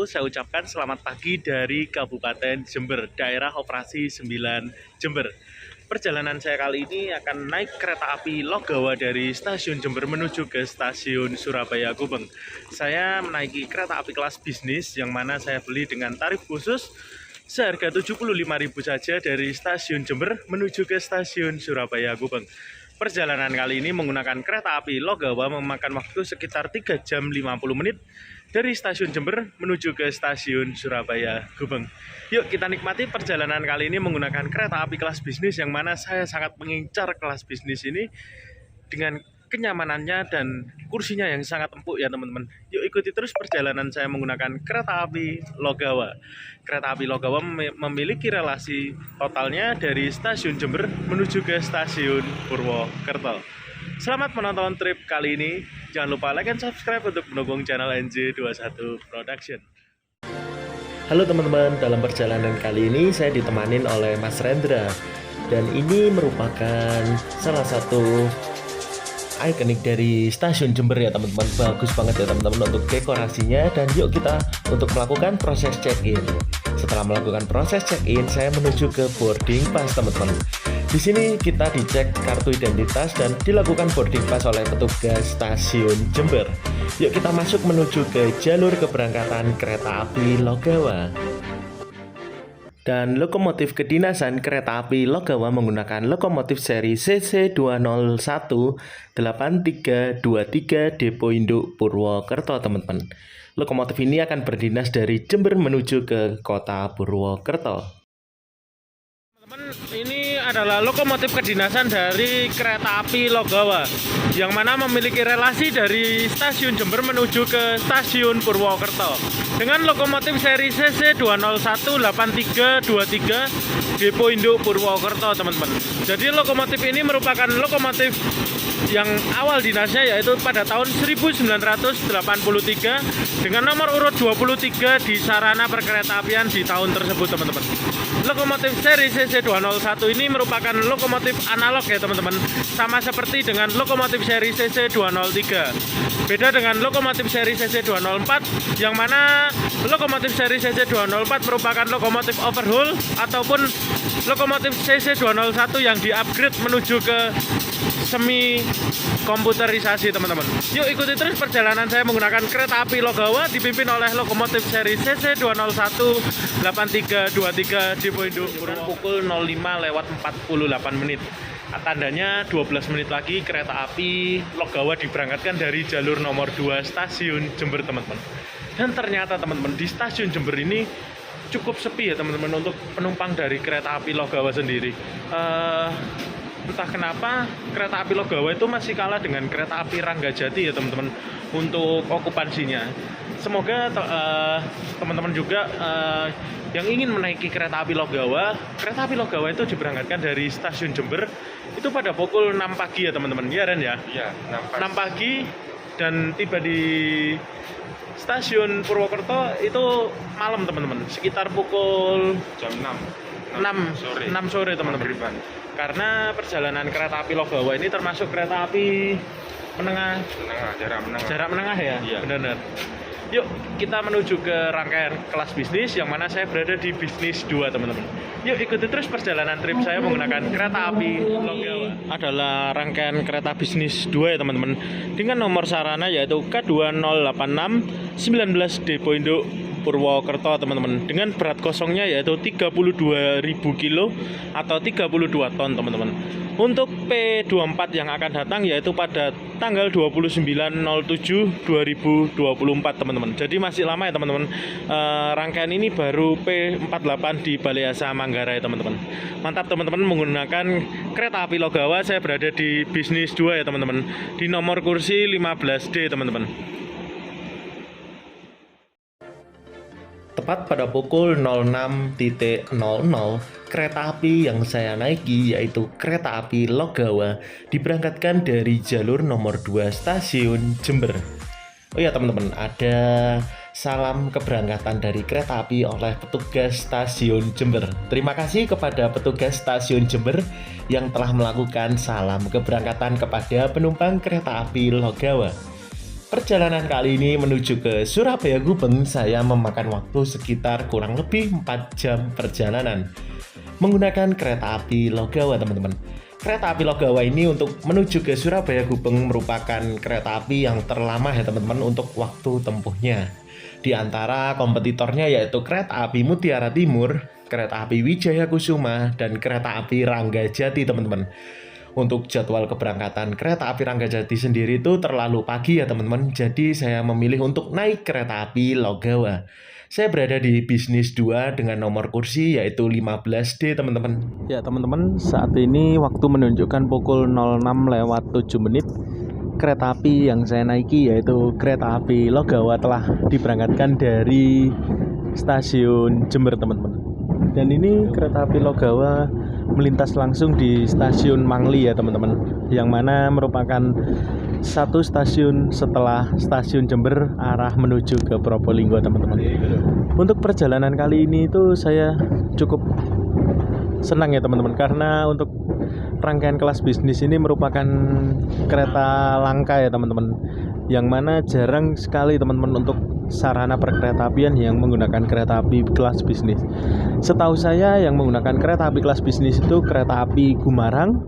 Saya ucapkan selamat pagi dari Kabupaten Jember, daerah operasi 9 Jember. Perjalanan saya kali ini akan naik kereta api Logawa dari stasiun Jember menuju ke stasiun Surabaya Gubeng. Saya menaiki kereta api kelas bisnis yang mana saya beli dengan tarif khusus seharga 75.000 saja dari stasiun Jember menuju ke stasiun Surabaya Gubeng. Perjalanan kali ini menggunakan kereta api Logawa memakan waktu sekitar 3 jam 50 menit dari stasiun Jember menuju ke stasiun Surabaya Gubeng. Yuk kita nikmati perjalanan kali ini menggunakan kereta api kelas bisnis yang mana saya sangat mengincar kelas bisnis ini dengan kenyamanannya dan kursinya yang sangat empuk ya teman-teman. Yuk ikuti terus perjalanan saya menggunakan kereta api Logawa. Kereta api Logawa memiliki relasi totalnya dari stasiun Jember menuju ke stasiun Purwokerto. Selamat menonton trip kali ini. Jangan lupa like dan subscribe untuk mendukung channel NJ21 Production. Halo teman-teman, dalam perjalanan kali ini saya ditemanin oleh Mas Rendra. Dan ini merupakan salah satu ikonik dari stasiun Jember ya teman-teman. Bagus banget ya teman-teman untuk dekorasinya. Dan yuk kita untuk melakukan proses check-in. Setelah melakukan proses check-in, saya menuju ke boarding pass teman-teman. Di sini kita dicek kartu identitas dan dilakukan boarding pass oleh petugas stasiun Jember. Yuk kita masuk menuju ke jalur keberangkatan kereta api Logawa. Dan lokomotif kedinasan kereta api Logawa menggunakan lokomotif seri CC201-8323 Depo Induk Purwokerto teman-teman. Lokomotif ini akan berdinas dari Jember menuju ke kota Purwokerto. Ini adalah lokomotif kedinasan dari kereta api Logawa yang mana memiliki relasi dari stasiun Jember menuju ke stasiun Purwokerto dengan lokomotif seri CC201-8323 Depo Induk Purwokerto teman-teman. Jadi lokomotif ini merupakan lokomotif yang awal dinasnya yaitu pada tahun 1983 dengan nomor urut 23 di sarana perkeretaapian di tahun tersebut teman-teman. Lokomotif seri CC201 ini merupakan lokomotif analog ya teman-teman, sama seperti dengan lokomotif seri CC203. Beda dengan lokomotif seri CC204 yang mana lokomotif seri CC204 merupakan lokomotif overhaul ataupun lokomotif CC201 yang di-upgrade menuju ke semi komputerisasi teman-teman. Yuk ikuti terus perjalanan saya menggunakan kereta api Logawa dipimpin oleh lokomotif seri CC201-8323 Depo Induk pukul 05:48 menit. Tandanya 12 menit lagi kereta api Logawa diberangkatkan dari jalur nomor 2 stasiun Jember teman-teman. Dan ternyata teman-teman di stasiun Jember ini cukup sepi ya teman-teman untuk penumpang dari kereta api Logawa sendiri. Entah kenapa kereta api Logawa itu masih kalah dengan kereta api Ranggajati ya teman-teman untuk okupansinya. Semoga teman-teman juga yang ingin menaiki kereta api Logawa itu diberangkatkan dari stasiun Jember itu pada pukul 6 pagi ya teman-teman. Iya Ren ya? Iya, 6 pagi dan tiba di stasiun Purwokerto itu malam teman-teman, sekitar pukul jam 6 sore teman-teman. Karena perjalanan kereta api Logawa ini termasuk kereta api jarak menengah ya, iya. Benar. Yuk kita menuju ke rangkaian kelas bisnis yang mana saya berada di bisnis 2 teman-teman. Yuk ikuti terus perjalanan trip saya menggunakan kereta api Logawa. Adalah rangkaian kereta bisnis 2 ya teman-teman, dengan nomor sarana yaitu K2086 19 Depo Induk Purwokerto teman-teman, dengan berat kosongnya yaitu 32.000 kilo atau 32 ton teman-teman. Untuk P24 yang akan datang yaitu pada tanggal 29/07/2024 teman-teman. Jadi masih lama ya teman-teman. Rangkaian ini baru P48 di Balai Asa Manggarai teman-teman. Mantap teman-teman, menggunakan kereta api Logawa saya berada di bisnis 2 ya teman-teman, di nomor kursi 15D teman-teman. Tepat pada pukul 06.00, kereta api yang saya naiki yaitu kereta api Logawa diberangkatkan dari jalur nomor 2 stasiun Jember. Oh ya teman-teman, ada salam keberangkatan dari kereta api oleh petugas stasiun Jember. Terima kasih kepada petugas stasiun Jember yang telah melakukan salam keberangkatan kepada penumpang kereta api Logawa. Perjalanan kali ini menuju ke Surabaya Gubeng, saya memakan waktu sekitar kurang lebih 4 jam perjalanan menggunakan kereta api Logawa, teman-teman. Kereta api Logawa ini untuk menuju ke Surabaya Gubeng merupakan kereta api yang terlama ya teman-teman untuk waktu tempuhnya. Di antara kompetitornya yaitu kereta api Mutiara Timur, kereta api Wijaya Kusuma, dan kereta api Ranggajati, teman-teman. Untuk jadwal keberangkatan kereta api Ranggajati sendiri itu terlalu pagi ya teman-teman, jadi saya memilih untuk naik kereta api Logawa. Saya berada di bisnis 2 dengan nomor kursi yaitu 15D, teman-teman. Ya teman-teman, saat ini waktu menunjukkan pukul 06:07. Kereta api yang saya naiki yaitu kereta api Logawa telah diberangkatkan dari stasiun Jember, teman-teman. Dan ini kereta api Logawa melintas langsung di stasiun Mangli ya teman-teman, yang mana merupakan satu stasiun setelah stasiun Jember arah menuju ke Probolinggo, teman-teman. Untuk perjalanan kali ini itu saya cukup senang ya teman-teman, karena untuk rangkaian kelas bisnis ini merupakan kereta langka ya teman-teman, yang mana jarang sekali teman-teman untuk sarana perkeretaapian yang menggunakan kereta api kelas bisnis. Setahu saya yang menggunakan kereta api kelas bisnis itu kereta api Gumarang,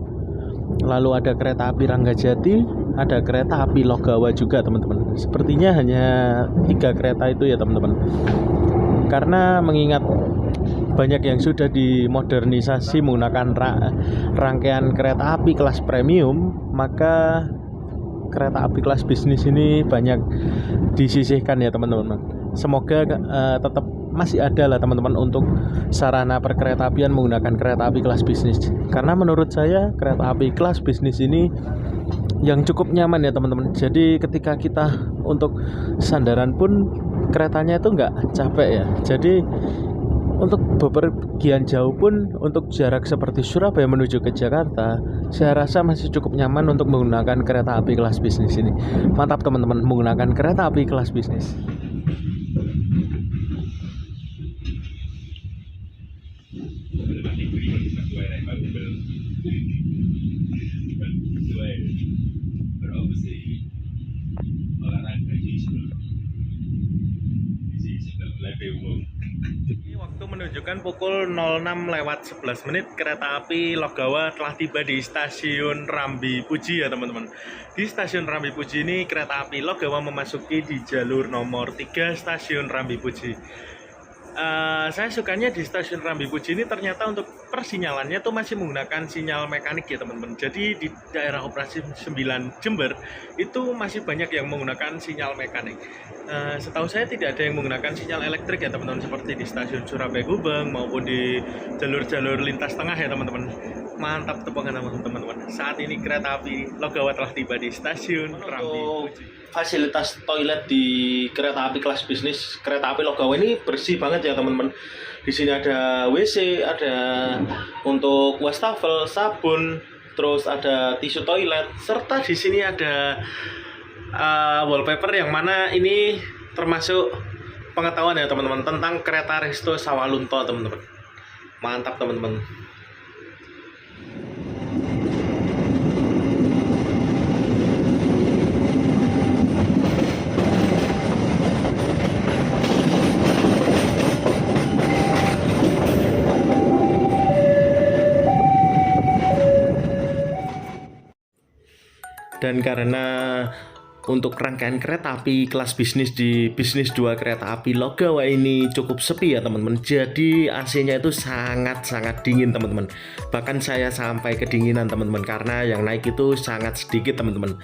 lalu ada kereta api Ranggajati, ada kereta api Logawa juga teman-teman. Sepertinya hanya 3 kereta itu ya teman-teman, karena mengingat banyak yang sudah dimodernisasi menggunakan rangkaian kereta api kelas premium, maka kereta api kelas bisnis ini banyak disisihkan ya teman-teman. Semoga tetap masih ada lah teman-teman untuk sarana perkeretaapian menggunakan kereta api kelas bisnis, karena menurut saya kereta api kelas bisnis ini yang cukup nyaman ya teman-teman. Jadi ketika kita untuk sandaran pun keretanya itu nggak capek ya. Jadi untuk bepergian jauh pun, untuk jarak seperti Surabaya menuju ke Jakarta, saya rasa masih cukup nyaman untuk menggunakan kereta api kelas bisnis ini. Mantap teman-teman, menggunakan kereta api kelas bisnis. Ini waktu menunjukkan pukul 06:11. Kereta api Logawa telah tiba di stasiun Rambi Puji ya teman-teman. Di stasiun Rambi Puji ini kereta api Logawa memasuki di jalur nomor 3 stasiun Rambi Puji. Saya sukanya di stasiun Rambi Puji ini ternyata untuk persinyalannya tuh masih menggunakan sinyal mekanik ya teman-teman. Jadi di daerah operasi 9 Jember itu masih banyak yang menggunakan sinyal mekanik. Setahu saya tidak ada yang menggunakan sinyal elektrik ya teman-teman, seperti di stasiun Surabaya Gubeng maupun di jalur-jalur lintas tengah ya teman-teman. Mantap, tepuk tangan teman-teman. Saat ini kereta api Logawa telah tiba di stasiun Rambi Puji. Fasilitas toilet di kereta api kelas bisnis kereta api Logawa ini bersih banget ya teman-teman. Di sini ada WC, ada untuk wastafel, sabun, terus ada tisu toilet, serta di sini ada wallpaper yang mana ini termasuk pengetahuan ya teman-teman tentang kereta Resto Sawalunto teman-teman. Mantap teman-teman. Dan karena untuk rangkaian kereta api kelas bisnis di bisnis 2 kereta api Logawa ini cukup sepi ya teman-teman. Jadi AC-nya itu sangat-sangat dingin teman-teman. Bahkan saya sampai kedinginan teman-teman, karena yang naik itu sangat sedikit teman-teman.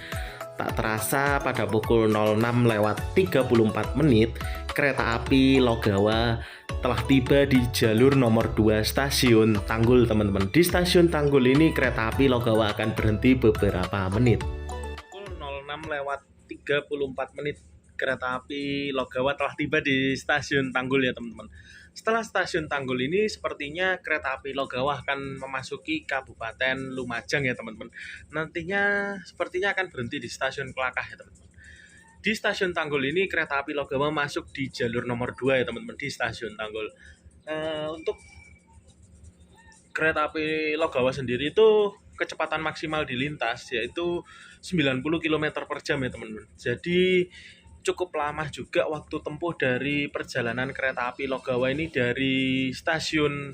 Tak terasa pada pukul 06:34 kereta api Logawa telah tiba di jalur nomor 2 stasiun Tanggul teman-teman. Di stasiun Tanggul ini kereta api Logawa akan berhenti beberapa menit. Pukul 06:34 kereta api Logawa telah tiba di stasiun Tanggul ya teman-teman. Setelah stasiun Tanggul ini sepertinya kereta api Logawa akan memasuki Kabupaten Lumajang ya teman-teman. Nantinya sepertinya akan berhenti di stasiun Kelakah ya teman-teman. Di stasiun Tanggul ini kereta api Logawa masuk di jalur nomor 2 ya teman-teman, di stasiun Tanggul. Untuk kereta api Logawa sendiri itu kecepatan maksimal di lintas yaitu 90 km per jam ya teman-teman. Jadi cukup lama juga waktu tempuh dari perjalanan kereta api Logawa ini dari stasiun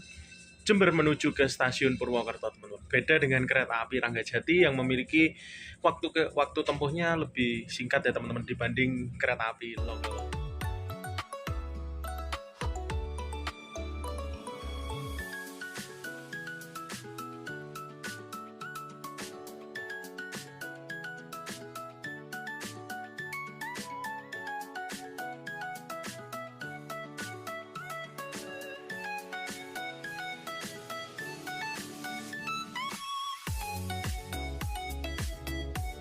Jember menuju ke stasiun Purwokerto teman-teman. Beda dengan kereta api Ranggajati yang memiliki waktu tempuhnya lebih singkat ya teman-teman dibanding kereta api Logawa.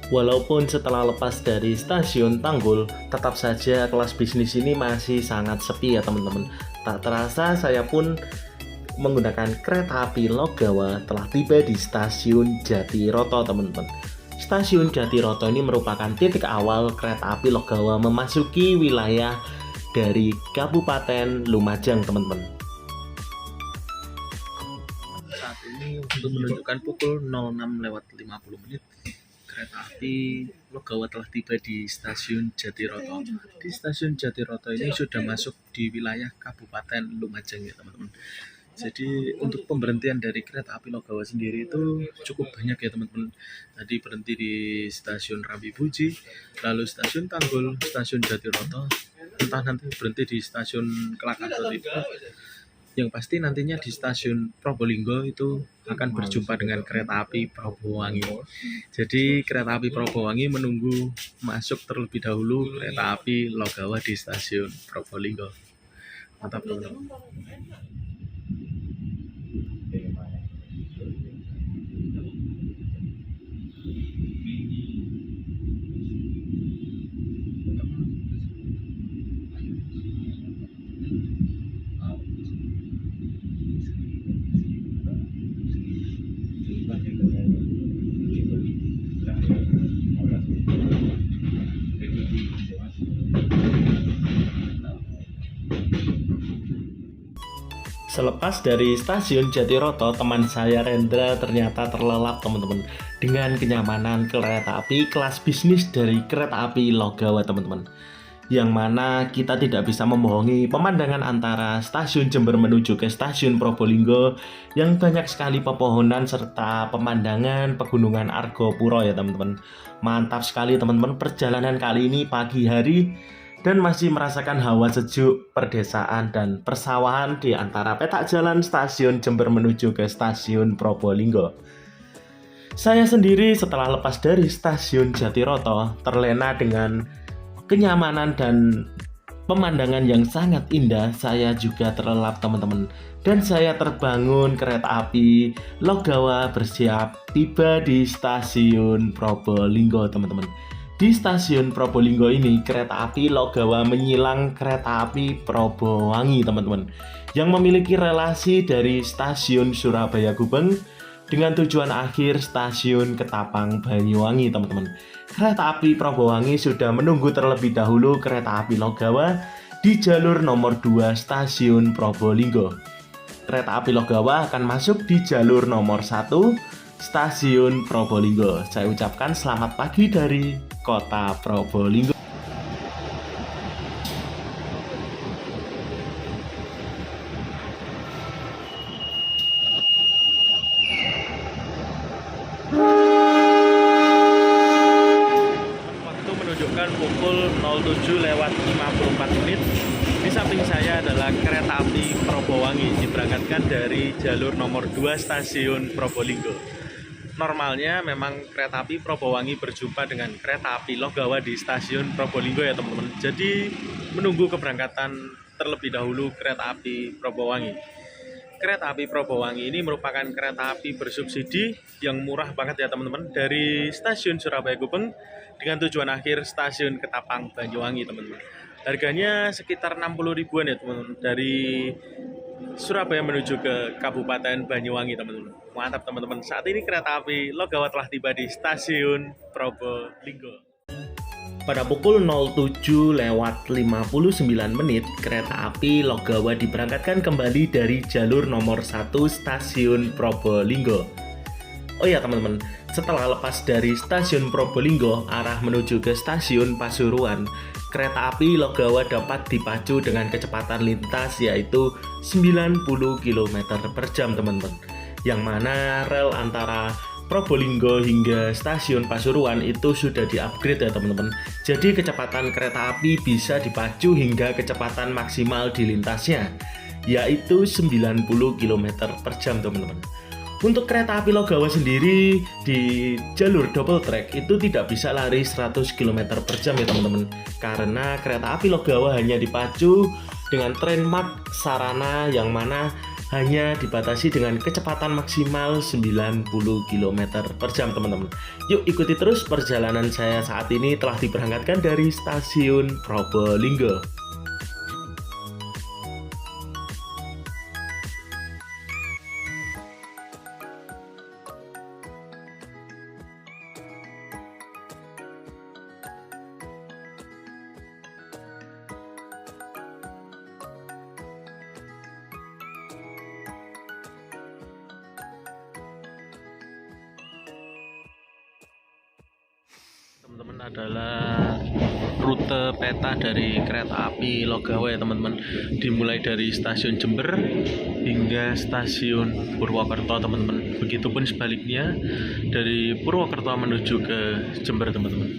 Walaupun setelah lepas dari stasiun Tanggul, tetap saja kelas bisnis ini masih sangat sepi ya teman-teman. Tak terasa saya pun menggunakan kereta api Logawa telah tiba di stasiun Jatiroto teman-teman. Stasiun Jatiroto ini merupakan titik awal kereta api Logawa memasuki wilayah dari Kabupaten Lumajang teman-teman. Saat ini untuk menunjukkan pukul 06.50 kereta api Logawa telah tiba di stasiun Jatiroto. Di stasiun Jatiroto ini sudah masuk di wilayah Kabupaten Lumajang ya teman-teman. Jadi untuk pemberhentian dari kereta api Logawa sendiri itu cukup banyak ya teman-teman. Tadi berhenti di stasiun Rambi Buji, lalu stasiun Tanggul, stasiun Jatiroto, entah nanti berhenti di stasiun Kelak atau tidak. Yang pasti nantinya di stasiun Probolinggo itu akan berjumpa dengan kereta api Probowangi. Jadi kereta api Probowangi menunggu masuk terlebih dahulu kereta api Logawa di stasiun Probolinggo. Mantap teman-teman. Selepas dari stasiun Jatiroto, teman saya Rendra ternyata terlelap teman-teman dengan kenyamanan kereta api kelas bisnis dari kereta api Logawa teman-teman. Yang mana kita tidak bisa membohongi pemandangan antara stasiun Jember menuju ke stasiun Probolinggo yang banyak sekali pepohonan serta pemandangan pegunungan Argopuro ya teman-teman. Mantap sekali teman-teman perjalanan kali ini pagi hari dan masih merasakan hawa sejuk perdesaan dan persawahan di antara petak jalan stasiun Jember menuju ke stasiun Probolinggo. Saya sendiri setelah lepas dari stasiun Jatiroto terlena dengan kenyamanan dan pemandangan yang sangat indah. Saya juga terlelap teman-teman, dan saya terbangun kereta api Logawa bersiap tiba di stasiun Probolinggo teman-teman. Di stasiun Probolinggo ini kereta api Logawa menyilang kereta api Probowangi teman-teman, yang memiliki relasi dari stasiun Surabaya Gubeng dengan tujuan akhir stasiun Ketapang Banyuwangi teman-teman. Kereta api Probowangi sudah menunggu terlebih dahulu kereta api Logawa di jalur nomor 2 stasiun Probolinggo. Kereta api Logawa akan masuk di jalur nomor 1 stasiun Probolinggo. Saya ucapkan selamat pagi dari kota Probolinggo. Waktu menunjukkan pukul 07.54. Di samping saya adalah kereta api Probowangi diberangkatkan dari jalur nomor 2 stasiun Probolinggo. Normalnya memang kereta api Probowangi berjumpa dengan kereta api Logawa di stasiun Probolinggo ya teman-teman. Jadi menunggu keberangkatan terlebih dahulu kereta api Probowangi. Kereta api Probowangi ini merupakan kereta api bersubsidi yang murah banget ya teman-teman, dari stasiun Surabaya Gubeng dengan tujuan akhir stasiun Ketapang Banyuwangi teman-teman. Harganya sekitar 60 ribuan ya teman-teman, dari Surabaya menuju ke Kabupaten Banyuwangi teman-teman. Mantap teman-teman. Saat ini kereta api Logawa telah tiba di stasiun Probolinggo. Pada pukul 07:59 kereta api Logawa diberangkatkan kembali dari jalur nomor 1 stasiun Probolinggo. Oh ya teman-teman, setelah lepas dari stasiun Probolinggo arah menuju ke stasiun Pasuruan, kereta api Logawa dapat dipacu dengan kecepatan lintas yaitu 90 km per jam teman-teman. Yang mana rel antara Probolinggo hingga stasiun Pasuruan itu sudah di-upgrade ya teman-teman. Jadi kecepatan kereta api bisa dipacu hingga kecepatan maksimal di lintasnya, yaitu 90 km per jam teman-teman. Untuk kereta api Logawa sendiri di jalur double track itu tidak bisa lari 100 km per jam ya teman-teman. Karena kereta api Logawa hanya dipacu dengan trainmark sarana yang mana hanya dibatasi dengan kecepatan maksimal 90 km per jam teman-teman. Yuk ikuti terus perjalanan saya saat ini telah diberangkatkan dari stasiun Probolinggo. Teman-teman, adalah rute peta dari kereta api Logawa ya teman-teman. Dimulai dari stasiun Jember hingga stasiun Purwokerto teman-teman. Begitupun sebaliknya dari Purwokerto menuju ke Jember teman-teman.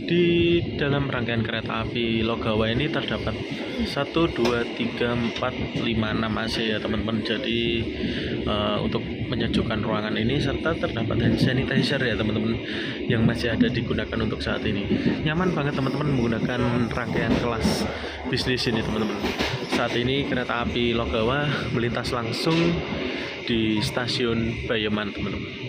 Di dalam rangkaian kereta api Logawa ini terdapat 1, 2, 3, 4, 5, 6 AC ya teman-teman. Jadi untuk menyejukkan ruangan ini serta terdapat hand sanitizer ya teman-teman yang masih ada digunakan untuk saat ini. Nyaman banget teman-teman menggunakan rangkaian kelas bisnis ini teman-teman. Saat ini kereta api Logawa melintas langsung di stasiun Bayeman teman-teman.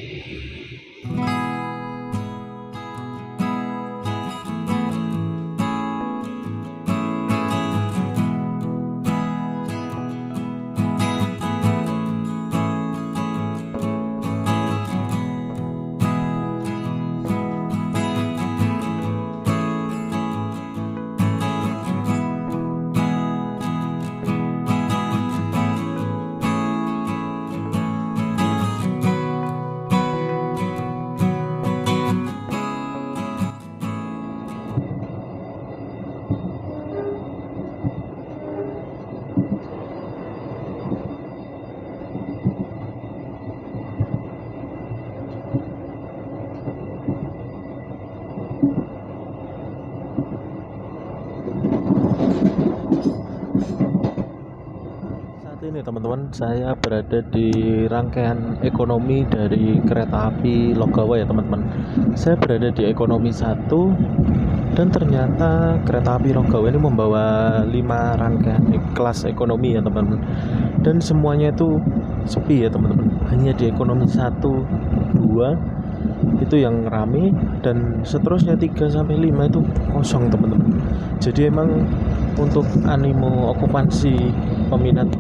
Ini teman-teman, saya berada di rangkaian ekonomi dari kereta api Logawa ya teman-teman. Saya berada di ekonomi 1 dan ternyata kereta api Logawa ini membawa 5 rangkaian kelas ekonomi ya teman-teman. Dan semuanya itu sepi ya teman-teman. Hanya di ekonomi 1, 2 itu yang rame dan seterusnya 3 sampai 5 itu kosong teman-teman. Jadi emang untuk animo okupansi peminat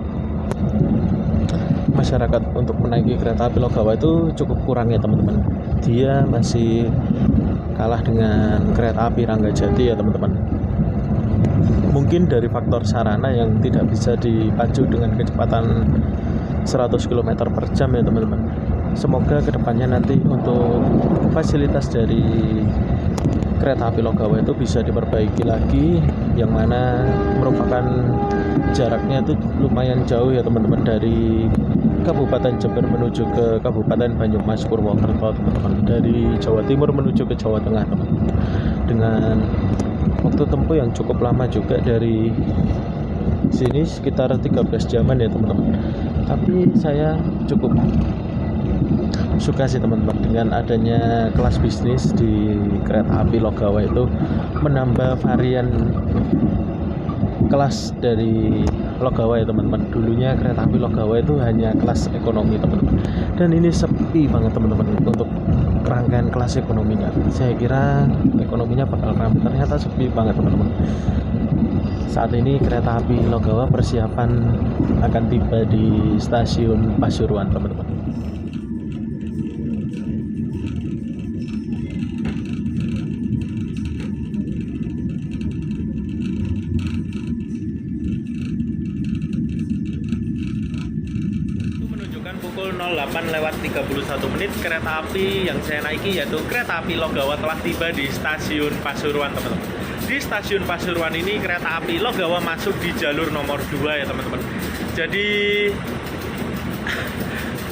masyarakat untuk menaiki kereta api Logawa itu cukup kurang ya teman-teman. Dia masih kalah dengan kereta api Ranggajati ya teman-teman. Mungkin dari faktor sarana yang tidak bisa dipacu dengan kecepatan 100 km per jam ya teman-teman. Semoga kedepannya nanti untuk fasilitas dari kereta api Logawa itu bisa diperbaiki lagi, yang mana merupakan jaraknya itu lumayan jauh ya teman-teman, dari Kabupaten Jember menuju ke Kabupaten Banyumas Purwokerto teman-teman, dari Jawa Timur menuju ke Jawa Tengah teman-teman, dengan waktu tempuh yang cukup lama juga. Dari sini sekitar 13 jaman ya teman-teman. Tapi saya cukup suka sih teman-teman dengan adanya kelas bisnis di kereta api Logawa, itu menambah varian kelas dari Logawa ya teman-teman. Dulunya kereta api Logawa itu hanya kelas ekonomi teman-teman, dan ini sepi banget teman-teman untuk rangkaian kelas ekonominya. Saya kira ekonominya bakal ramai, ternyata sepi banget teman-teman. Saat ini kereta api Logawa persiapan akan tiba di stasiun Pasuruan teman-teman. pukul 08:31 kereta api yang saya naiki yaitu kereta api Logawa telah tiba di stasiun Pasuruan, teman-teman. Di stasiun Pasuruan ini kereta api Logawa masuk di jalur nomor 2 ya, teman-teman. Jadi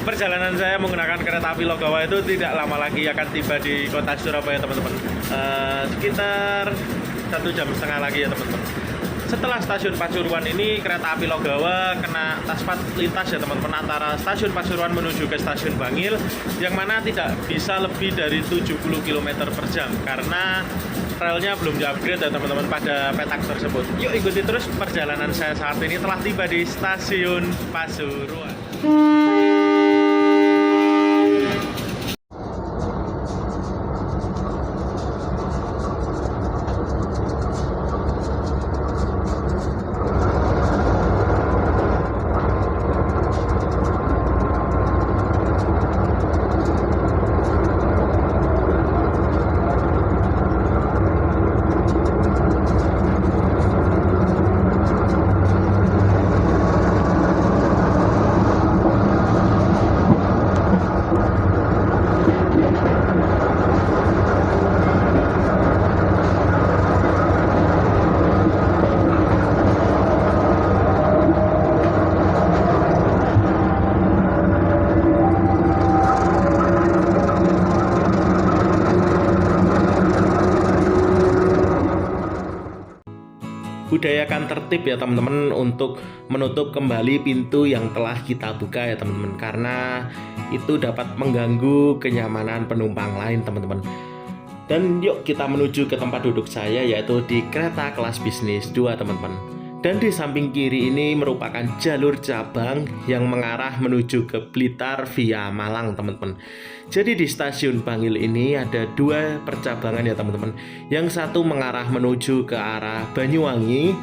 perjalanan saya menggunakan kereta api Logawa itu tidak lama lagi akan tiba di kota Surabaya, teman-teman. Sekitar 1,5 jam lagi ya, teman-teman. Setelah stasiun Pasuruan ini kereta api Logawa kena taspat lintas ya, teman-teman, antara stasiun Pasuruan menuju ke stasiun Bangil, yang mana tidak bisa lebih dari 70 km per jam karena relnya belum di-upgrade ya, teman-teman, pada petak tersebut. Yuk ikuti terus perjalanan saya saat ini telah tiba di stasiun Pasuruan. Budayakan tertib ya, teman-teman, untuk menutup kembali pintu yang telah kita buka ya, teman-teman, karena itu dapat mengganggu kenyamanan penumpang lain, teman-teman. Dan yuk kita menuju ke tempat duduk saya, yaitu di kereta kelas bisnis 2, teman-teman. Dan di samping kiri ini merupakan jalur cabang yang mengarah menuju ke Blitar via Malang, teman-teman. Jadi di stasiun Bangil ini ada 2 percabangan ya, teman-teman. Yang satu mengarah menuju ke arah Banyuwangi,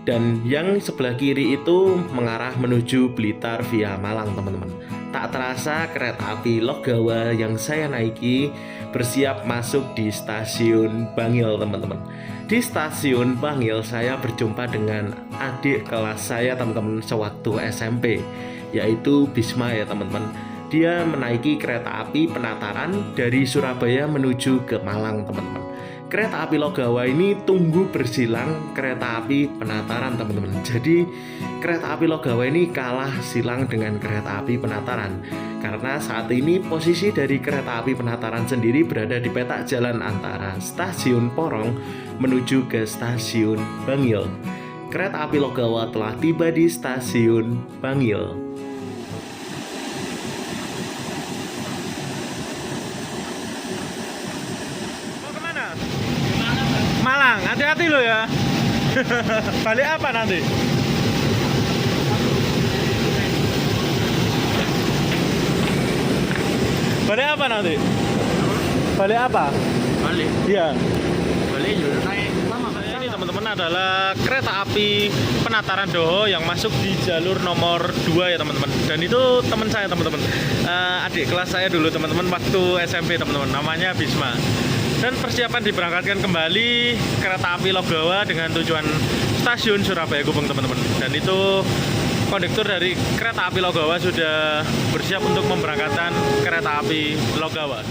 dan yang sebelah kiri itu mengarah menuju Blitar via Malang, teman-teman. Tak terasa kereta api Logawa yang saya naiki bersiap masuk di stasiun Bangil, teman-teman. Di stasiun Bangil saya berjumpa dengan adik kelas saya, teman-teman, sewaktu SMP, yaitu Bisma ya, teman-teman. Dia menaiki kereta api Penataran dari Surabaya menuju ke Malang, teman-teman. Kereta api Logawa ini tunggu bersilang kereta api Penataran, teman-teman. Jadi kereta api Logawa ini kalah silang dengan kereta api Penataran, karena saat ini posisi dari kereta api Penataran sendiri berada di petak jalan antara stasiun Porong menuju ke stasiun Bangil. Kereta api Logawa telah tiba di stasiun Bangil. Malang, hati-hati lo ya. Balik apa nanti? Balik apa nanti? Balik apa? Balik. Iya. Balik juga naik lama. Ini teman-teman adalah kereta api Penataran Doho yang masuk di jalur nomor 2 ya, teman-teman. Dan itu teman saya, teman-teman. Adik kelas saya dulu, teman-teman, waktu SMP, teman-teman. Namanya Bisma. Dan persiapan diberangkatkan kembali kereta api Logawa dengan tujuan stasiun Surabaya Gubeng, teman-teman. Dan itu konduktur dari kereta api Logawa sudah bersiap untuk memberangkatkan kereta api Logawa.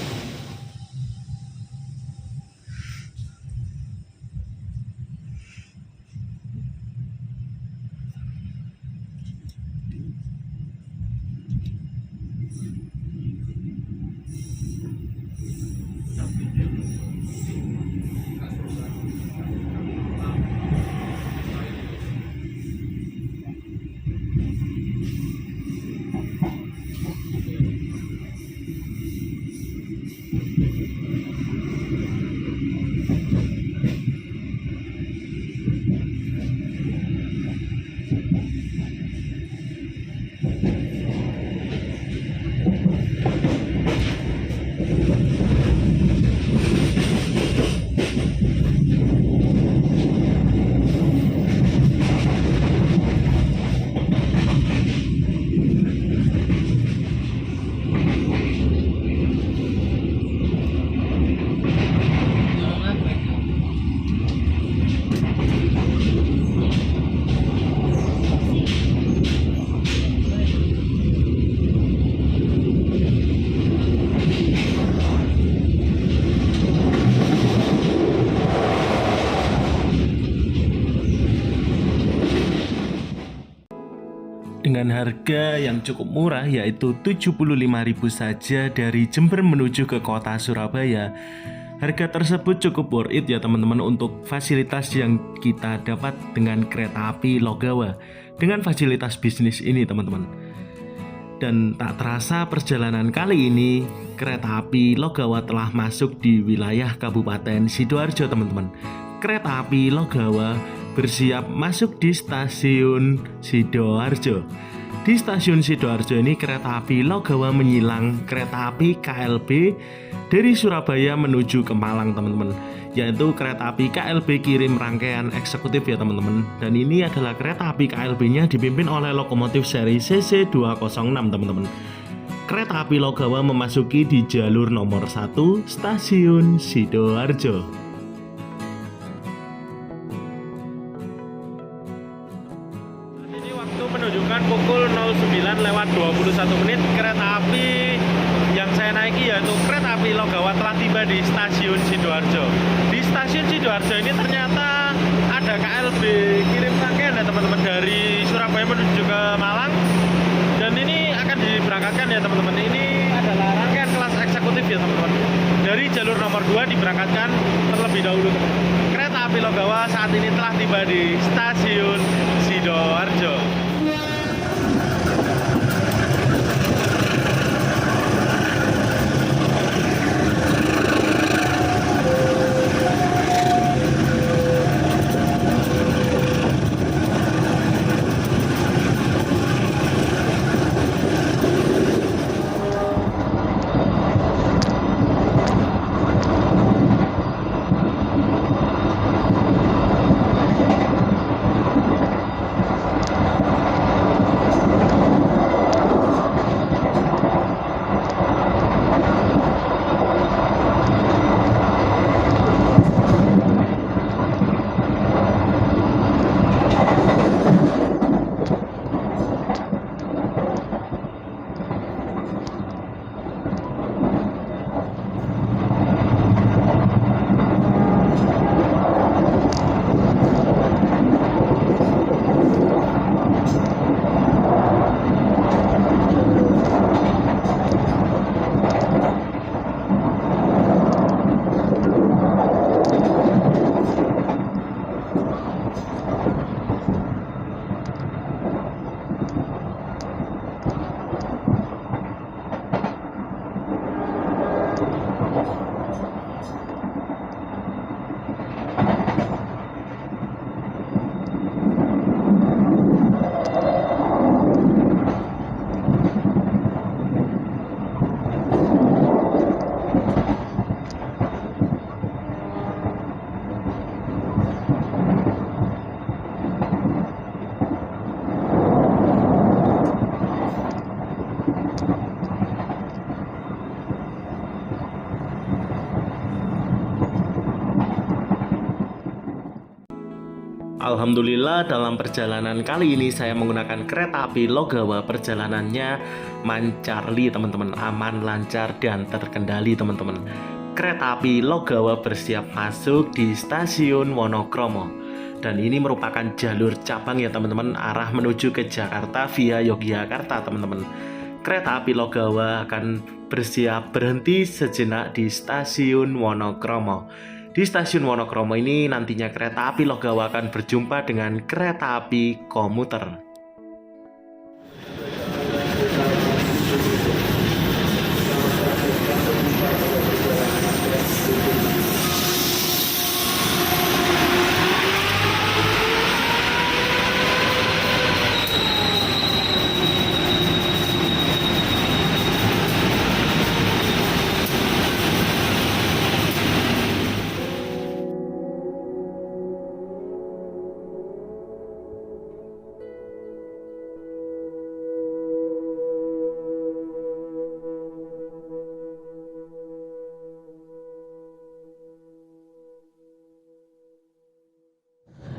dengan harga yang cukup murah, yaitu 75.000 saja dari Jember menuju ke kota Surabaya. Harga tersebut cukup worth it ya teman-teman untuk fasilitas yang kita dapat dengan kereta api Logawa, dengan fasilitas bisnis ini teman-teman. Dan tak terasa perjalanan kali ini kereta api Logawa telah masuk di wilayah Kabupaten Sidoarjo teman-teman. Kereta api Logawa bersiap masuk di stasiun Sidoarjo. Di stasiun Sidoarjo ini kereta api Logawa menyilang kereta api KLB dari Surabaya menuju ke Malang teman-teman, yaitu kereta api KLB kirim rangkaian eksekutif ya teman-teman. Dan ini adalah kereta api KLB-nya dipimpin oleh lokomotif seri CC206 teman-teman. Kereta api Logawa memasuki di jalur nomor 1 stasiun Sidoarjo. Menunjukkan pukul 09:21 kereta api yang saya naiki yaitu kereta api Logawa telah tiba di stasiun Sidoarjo. Di stasiun Sidoarjo ini ternyata ada KLB kirim rangkaian ya teman-teman dari Surabaya menuju ke Malang, dan ini akan diberangkatkan ya teman-teman. Ini adalah rangkaian kelas eksekutif ya teman-teman. Dari jalur nomor 2 diberangkatkan terlebih dahulu teman-teman. Kereta api Logawa saat ini telah tiba di stasiun Sidoarjo. Alhamdulillah dalam perjalanan kali ini saya menggunakan kereta api Logawa. Perjalanannya mancarli teman-teman, aman, lancar, dan terkendali teman-teman. Kereta api Logawa bersiap masuk di stasiun Wonokromo. Dan ini merupakan jalur cabang ya teman-teman, arah menuju ke Jakarta via Yogyakarta teman-teman. Kereta api Logawa akan bersiap berhenti sejenak di stasiun Wonokromo. Di stasiun Wonokromo ini nantinya kereta api Logawa akan berjumpa dengan kereta api komuter.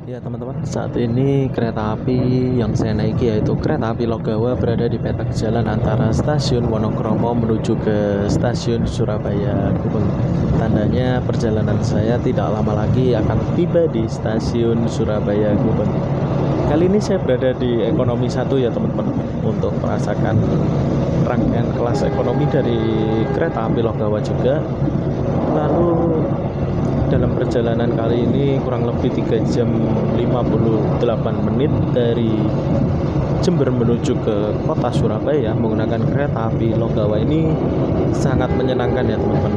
Ya teman-teman, saat ini kereta api yang saya naiki yaitu kereta api Logawa berada di petak jalan antara stasiun Wonokromo menuju ke stasiun Surabaya Gubeng. Tandanya perjalanan saya tidak lama lagi akan tiba di stasiun Surabaya Gubeng. Kali ini saya berada di ekonomi 1 ya teman-teman, untuk merasakan rangkaian kelas ekonomi dari kereta api Logawa juga. Lalu dalam perjalanan kali ini kurang lebih 3 jam 58 menit dari Jember menuju ke kota Surabaya menggunakan kereta api Logawa ini sangat menyenangkan ya teman-teman.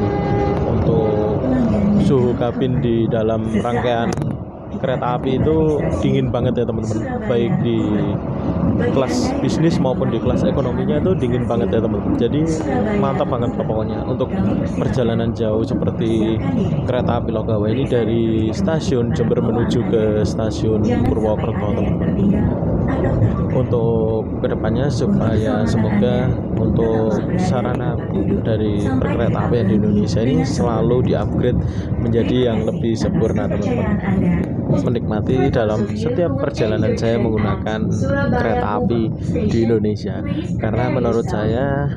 Untuk suhu kabin di dalam rangkaian kereta api itu dingin banget ya teman-teman, baik di kelas bisnis maupun di kelas ekonominya itu dingin banget ya teman-teman. Jadi mantap banget pokoknya untuk perjalanan jauh seperti kereta api Logawa ini dari stasiun Jember menuju ke stasiun Purwokerto teman-teman. Untuk kedepannya supaya semoga untuk sarana dari perkereta apian di Indonesia ini selalu di-upgrade menjadi yang lebih sempurna teman-teman. Menikmati dalam setiap perjalanan saya menggunakan kereta api di Indonesia, karena menurut saya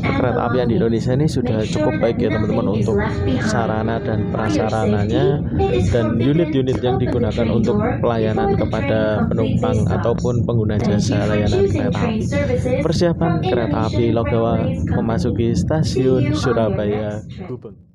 kereta apian di Indonesia ini sudah cukup baik ya teman-teman untuk sarana dan prasarananya dan unit-unit yang digunakan untuk pelayanan kepada penumpang ataupun pengguna jasa layanan kereta api. Persiapan kereta api Logawa memasuki stasiun Surabaya Gubeng.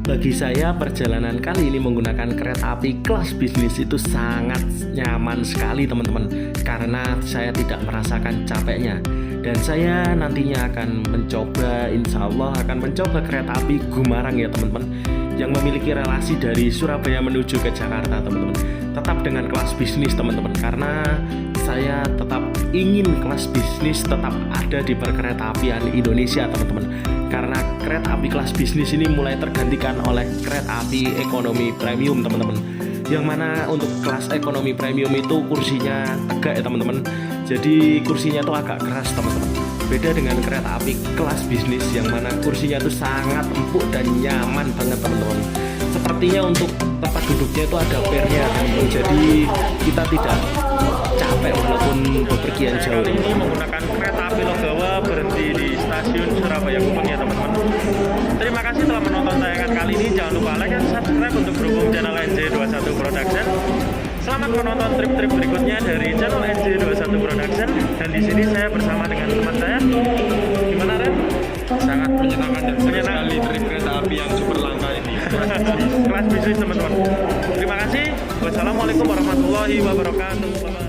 Bagi saya perjalanan kali ini menggunakan kereta api kelas bisnis itu sangat nyaman sekali teman-teman, karena saya tidak merasakan capeknya. Dan saya nantinya akan mencoba, insya Allah akan mencoba kereta api Gumarang ya teman-teman, yang memiliki relasi dari Surabaya menuju ke Jakarta teman-teman. Tetap dengan kelas bisnis teman-teman, karena saya tetap ingin kelas bisnis tetap ada di perkereta apian Indonesia teman-teman. Karena kereta api kelas bisnis ini mulai tergantikan oleh kereta api ekonomi premium teman-teman, yang mana untuk kelas ekonomi premium itu kursinya tegak ya teman-teman. Jadi kursinya itu agak keras teman-teman, beda dengan kereta api kelas bisnis yang mana kursinya itu sangat empuk dan nyaman banget teman-teman. Sepertinya untuk tempat duduknya itu ada pairnya teman-teman, jadi kita tidak capek walaupun bepergian jauh. Kali ini menggunakan kereta api Logawa berhenti di stasiun Surabaya Gubeng ya teman-teman. Terima kasih telah menonton tayangan kali ini. Jangan lupa like dan subscribe untuk berhubung channel NJ21 Production. Selamat menonton trip-trip berikutnya dari channel NJ21 Production. Dan di sini saya bersama dengan teman saya. Gimana Ren? Sangat menyenangkan dan seru sekali trip kereta api yang super langka ini. Kelas bisnis teman-teman. Terima kasih. Wassalamualaikum warahmatullahi wabarakatuh.